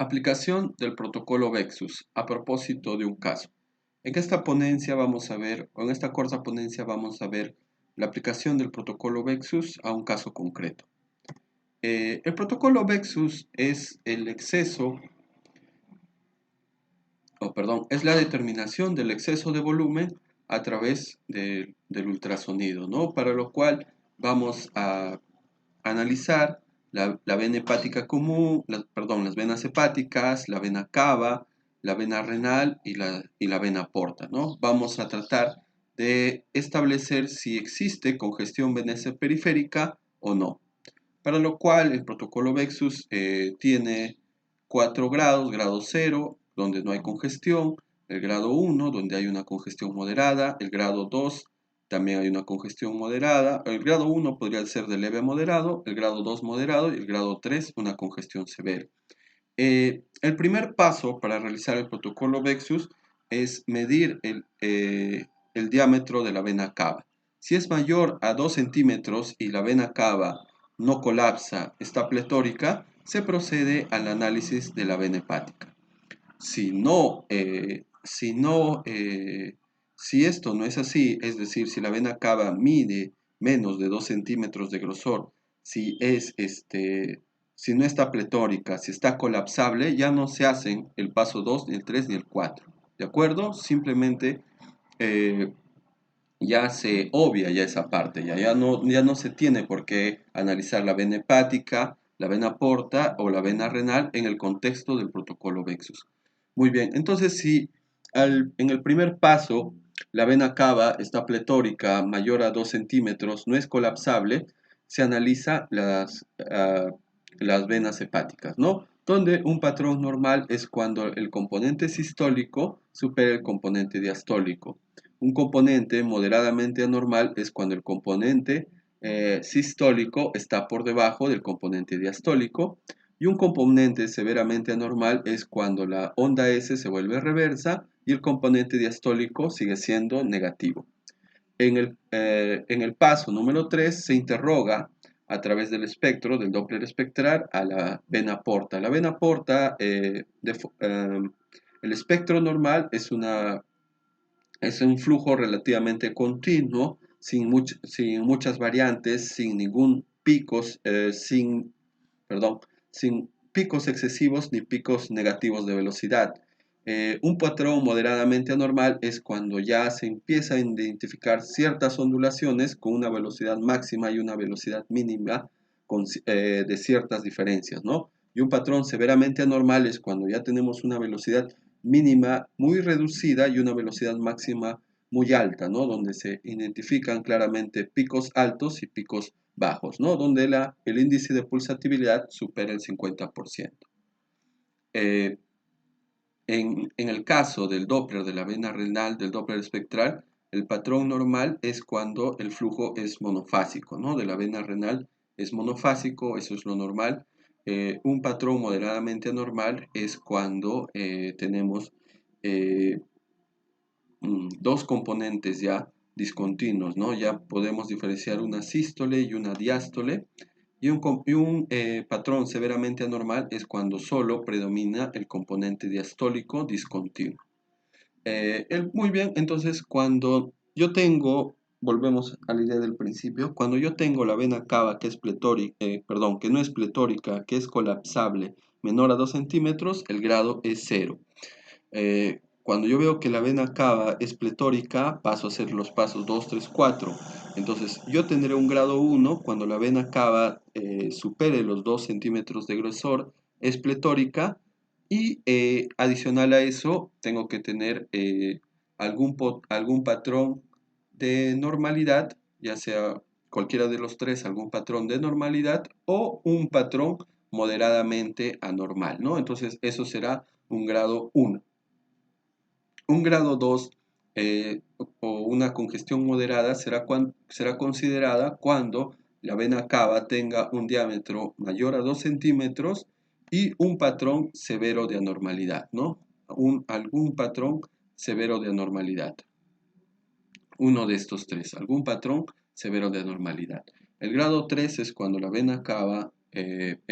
Aplicación del protocolo Vexus a propósito de un caso. En esta ponencia vamos a ver, o en esta corta ponencia vamos a ver la aplicación del protocolo Vexus a un caso concreto. El protocolo Vexus es el exceso, es la determinación del exceso de volumen a través del ultrasonido, ¿no? Para lo cual vamos a analizar la vena hepática común, las venas hepáticas, la vena cava, la vena renal y la vena porta, ¿no? Vamos a tratar de establecer si existe congestión venosa periférica o no. Para lo cual el protocolo Vexus tiene 4 grados: grado 0, donde no hay congestión; el grado 1, donde hay una congestión moderada; el grado 2, también hay una congestión moderada; el grado 1 podría ser de leve a moderado; el grado 2 moderado; y el grado 3 una congestión severa. El primer paso para realizar el protocolo Vexus es medir el diámetro de la vena cava. Si es mayor a 2 centímetros y la vena cava no colapsa, está pletórica, se procede al análisis de la vena hepática. Si esto no es así, es decir, si la vena cava mide menos de 2 centímetros de grosor, si no está pletórica, si está colapsable, ya no se hacen el paso 2, ni el 3, ni el 4. ¿De acuerdo? Simplemente ya se obvia ya esa parte, ya no se tiene por qué analizar la vena hepática, la vena porta o la vena renal en el contexto del protocolo Vexus. Muy bien, entonces si en el primer paso la vena cava está pletórica, mayor a 2 centímetros, no es colapsable, se analiza las venas hepáticas, ¿no? Donde un patrón normal es cuando el componente sistólico supera el componente diastólico. Un componente moderadamente anormal es cuando el componente sistólico está por debajo del componente diastólico, y un componente severamente anormal es cuando la onda S se vuelve reversa y el componente diastólico sigue siendo negativo. En el paso número 3 se interroga a través del espectro, del Doppler espectral, a la vena porta. La vena porta, el espectro normal es un flujo relativamente continuo, sin muchas variantes, sin picos excesivos ni picos negativos de velocidad. Un patrón moderadamente anormal es cuando ya se empieza a identificar ciertas ondulaciones con una velocidad máxima y una velocidad mínima de ciertas diferencias, ¿no? Y un patrón severamente anormal es cuando ya tenemos una velocidad mínima muy reducida y una velocidad máxima muy alta, ¿no? Donde se identifican claramente picos altos y picos bajos, ¿no? Donde el índice de pulsatividad supera el 50%. En el caso del Doppler de la vena renal, del Doppler espectral, el patrón normal es cuando el flujo es monofásico, ¿no? De la vena renal es monofásico, eso es lo normal. Un patrón moderadamente anormal es cuando tenemos eh, dos componentes ya discontinuos, ¿no? Ya podemos diferenciar una sístole y una diástole. Y un patrón severamente anormal es cuando solo predomina el componente diastólico discontinuo. Muy bien, entonces volvemos a la idea del principio, cuando yo tengo la vena cava que que no es pletórica, que es colapsable, menor a 2 centímetros, el grado es 0. Cuando yo veo que la vena cava es pletórica, paso a hacer los pasos 2, 3, 4. Entonces, yo tendré un grado 1 cuando la vena cava supere los 2 centímetros de grosor, es pletórica, y adicional a eso, tengo que tener algún patrón de normalidad, ya sea cualquiera de los tres, algún patrón de normalidad o un patrón moderadamente anormal, ¿no? Entonces, eso será un grado 1. Un grado 2 o una congestión moderada será considerada cuando la vena cava tenga un diámetro mayor a 2 centímetros y un patrón severo de anormalidad, ¿no? Algún patrón severo de anormalidad. Uno de estos tres, algún patrón severo de anormalidad. El grado 3 es cuando la vena cava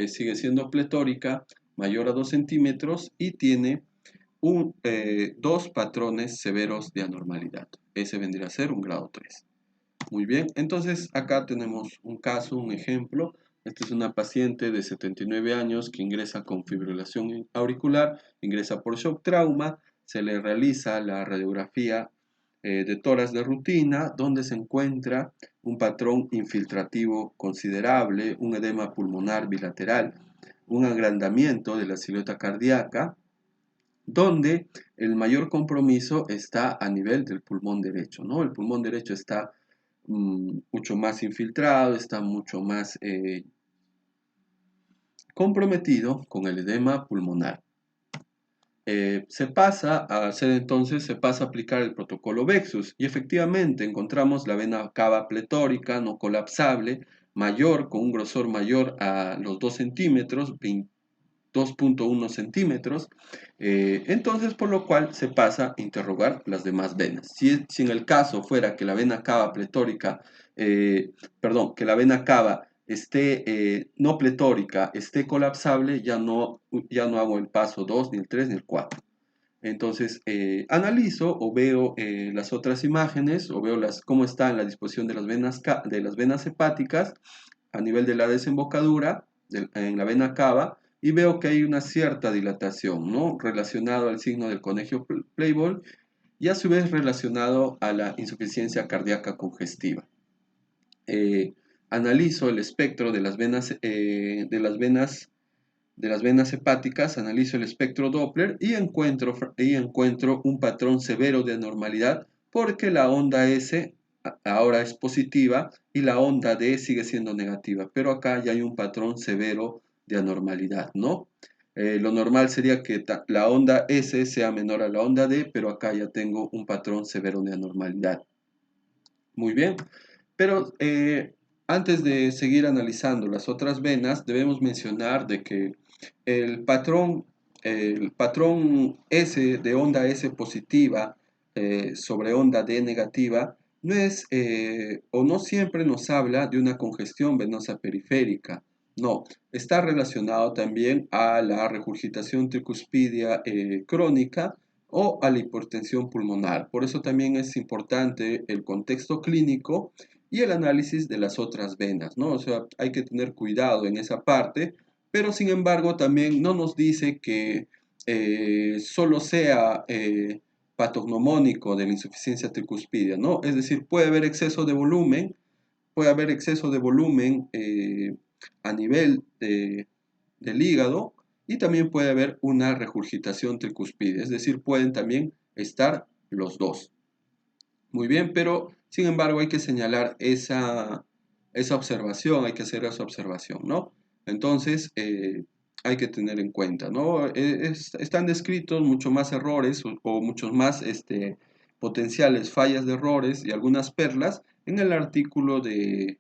sigue siendo pletórica mayor a 2 centímetros y tiene dos patrones severos de anormalidad. Ese vendría a ser un grado 3. Muy bien, entonces acá tenemos un caso, un ejemplo. Esta es una paciente de 79 años que ingresa con fibrilación auricular, ingresa por shock trauma, se le realiza la radiografía de tórax de rutina, donde se encuentra un patrón infiltrativo considerable, un edema pulmonar bilateral, un agrandamiento de la silueta cardíaca, donde el mayor compromiso está a nivel del pulmón derecho, ¿no? El pulmón derecho está mucho más infiltrado, está mucho más comprometido con el edema pulmonar. Se pasa a aplicar el protocolo Vexus y efectivamente encontramos la vena cava pletórica no colapsable mayor, con un grosor mayor a los 2 centímetros, 2.1 centímetros, entonces por lo cual se pasa a interrogar las demás venas. Si en el caso fuera que la vena cava pletórica, que la vena cava esté no pletórica, esté colapsable, ya no hago el paso 2, ni el 3, ni el 4. Entonces analizo o veo las otras imágenes o veo cómo está la disposición de las venas hepáticas a nivel de la desembocadura en la vena cava y veo que hay una cierta dilatación, ¿no? Relacionado al signo del conejo Playboy y a su vez relacionado a la insuficiencia cardíaca congestiva. Analizo el espectro de las venas hepáticas, analizo el espectro Doppler y encuentro un patrón severo de anormalidad porque la onda S ahora es positiva y la onda D sigue siendo negativa, pero acá ya hay un patrón severo de anormalidad, ¿no? Lo normal sería que la onda S sea menor a la onda D, pero acá ya tengo un patrón severo de anormalidad. Muy bien, pero antes de seguir analizando las otras venas, debemos mencionar de que el patrón S de onda S positiva sobre onda D negativa no es o no siempre nos habla de una congestión venosa periférica. No, está relacionado también a la regurgitación tricuspidia crónica o a la hipertensión pulmonar. Por eso también es importante el contexto clínico y el análisis de las otras venas, ¿no? O sea, hay que tener cuidado en esa parte, pero sin embargo también no nos dice que solo sea patognomónico de la insuficiencia tricuspidia, ¿no? Es decir, puede haber exceso de volumen, a nivel del hígado y también puede haber una regurgitación tricuspidia, es decir, pueden también estar los dos. Muy bien, pero sin embargo hay que señalar esa observación, hay que hacer esa observación, ¿no? Entonces hay que tener en cuenta, ¿no? Están descritos mucho más errores o muchos más potenciales fallas de errores y algunas perlas en el artículo de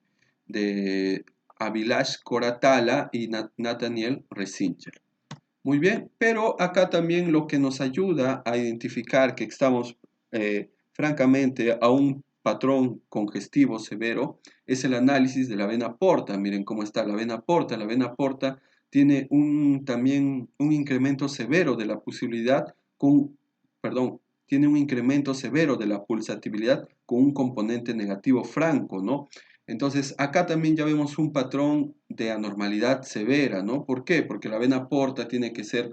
Avilash Koratala y Nathaniel Resinger. Muy bien, pero acá también lo que nos ayuda a identificar que estamos francamente a un patrón congestivo severo es el análisis de la vena porta. Miren cómo está la vena porta. La vena porta tiene también un incremento severo de la tiene un incremento severo de la pulsatividad con un componente negativo franco, ¿no? Entonces, acá también ya vemos un patrón de anormalidad severa, ¿no? ¿Por qué? Porque la vena porta tiene que ser,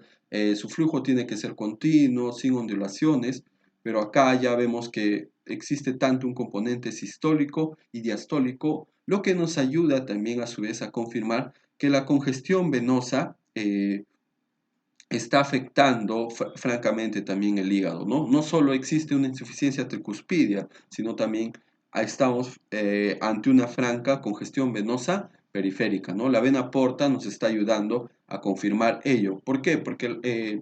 su flujo tiene que ser continuo, sin ondulaciones, pero acá ya vemos que existe tanto un componente sistólico y diastólico, lo que nos ayuda también a su vez a confirmar que la congestión venosa está afectando francamente también el hígado, ¿no? No solo existe una insuficiencia tricuspidia, sino también estamos ante una franca congestión venosa periférica, ¿no? La vena porta nos está ayudando a confirmar ello. ¿Por qué? Porque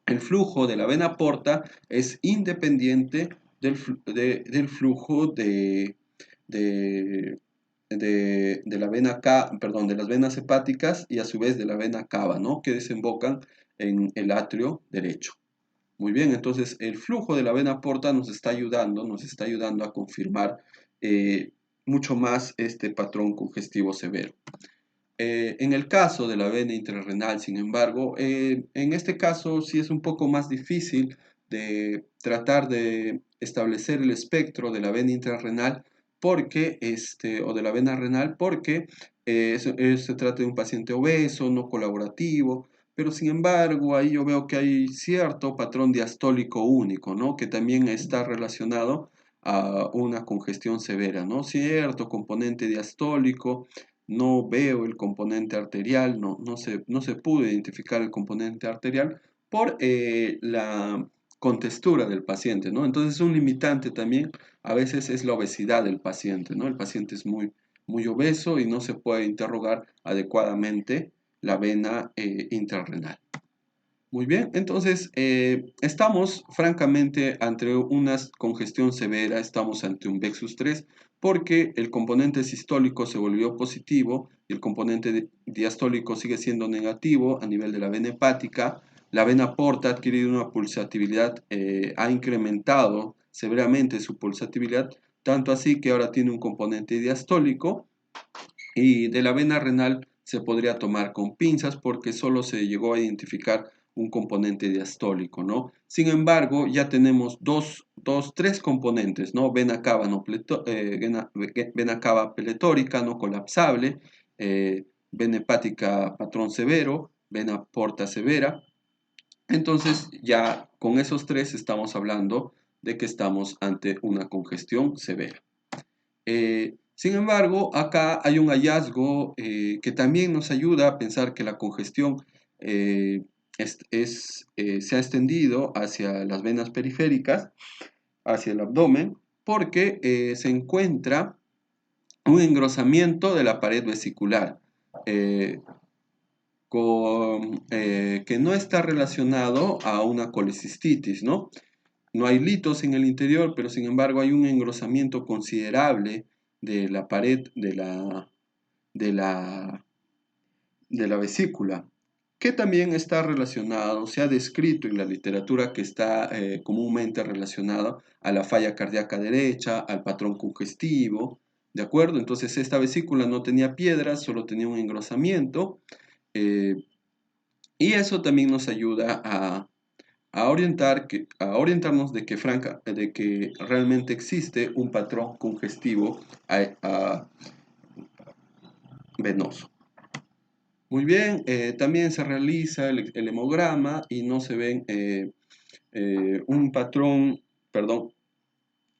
el flujo de la vena porta es independiente del flujo de la vena de las venas hepáticas y a su vez de la vena cava, ¿no? Que desembocan en el atrio derecho. Muy bien, entonces el flujo de la vena porta nos está ayudando a confirmar mucho más este patrón congestivo severo. En el caso de la vena intrarrenal, sin embargo, en este caso sí es un poco más difícil de tratar de establecer el espectro de la vena intrarrenal porque, o de la vena renal porque se trata de un paciente obeso, no colaborativo, pero sin embargo ahí yo veo que hay cierto patrón diastólico único, ¿no? Que también está relacionado a una congestión severa, ¿no? Cierto componente diastólico. No veo el componente arterial, no se pudo identificar el componente arterial por la contextura del paciente, ¿no? Entonces un limitante también a veces es la obesidad del paciente, ¿no? El paciente es muy obeso y no se puede interrogar adecuadamente la vena intrarrenal. Muy bien, entonces estamos francamente ante una congestión severa, estamos ante un Vexus 3 porque el componente sistólico se volvió positivo y el componente diastólico sigue siendo negativo a nivel de la vena hepática. La vena porta ha adquirido una pulsatividad, ha incrementado severamente su pulsatividad, tanto así que ahora tiene un componente diastólico y de la vena renal se podría tomar con pinzas porque solo se llegó a identificar un componente diastólico, ¿no? Sin embargo, ya tenemos tres componentes, ¿no? Vena cava, vena cava peletórica, no colapsable, vena hepática patrón severo, vena porta severa. Entonces, ya con esos tres estamos hablando de que estamos ante una congestión severa. Sin embargo, acá hay un hallazgo que también nos ayuda a pensar que la congestión se ha extendido hacia las venas periféricas, hacia el abdomen, porque se encuentra un engrosamiento de la pared vesicular eh, que no está relacionado a una colecistitis, ¿no? No hay litos en el interior, pero sin embargo hay un engrosamiento considerable de la pared de la, de la vesícula, que también está relacionado, se ha descrito en la literatura que está comúnmente relacionado a la falla cardíaca derecha, al patrón congestivo, ¿de acuerdo? Entonces esta vesícula no tenía piedras, solo tenía un engrosamiento, eh, y eso también nos ayuda a orientarnos de que realmente existe un patrón congestivo venoso. Muy bien, también se realiza el hemograma y no se ve un patrón, perdón,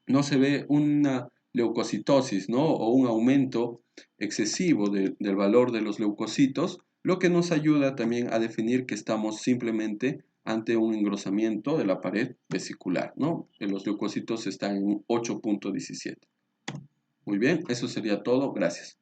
no se ve una leucocitosis, ¿no? O un aumento excesivo del valor de los leucocitos, lo que nos ayuda también a definir que estamos simplemente ante un engrosamiento de la pared vesicular, ¿no? Los leucocitos están en 8.17. Muy bien, eso sería todo. Gracias.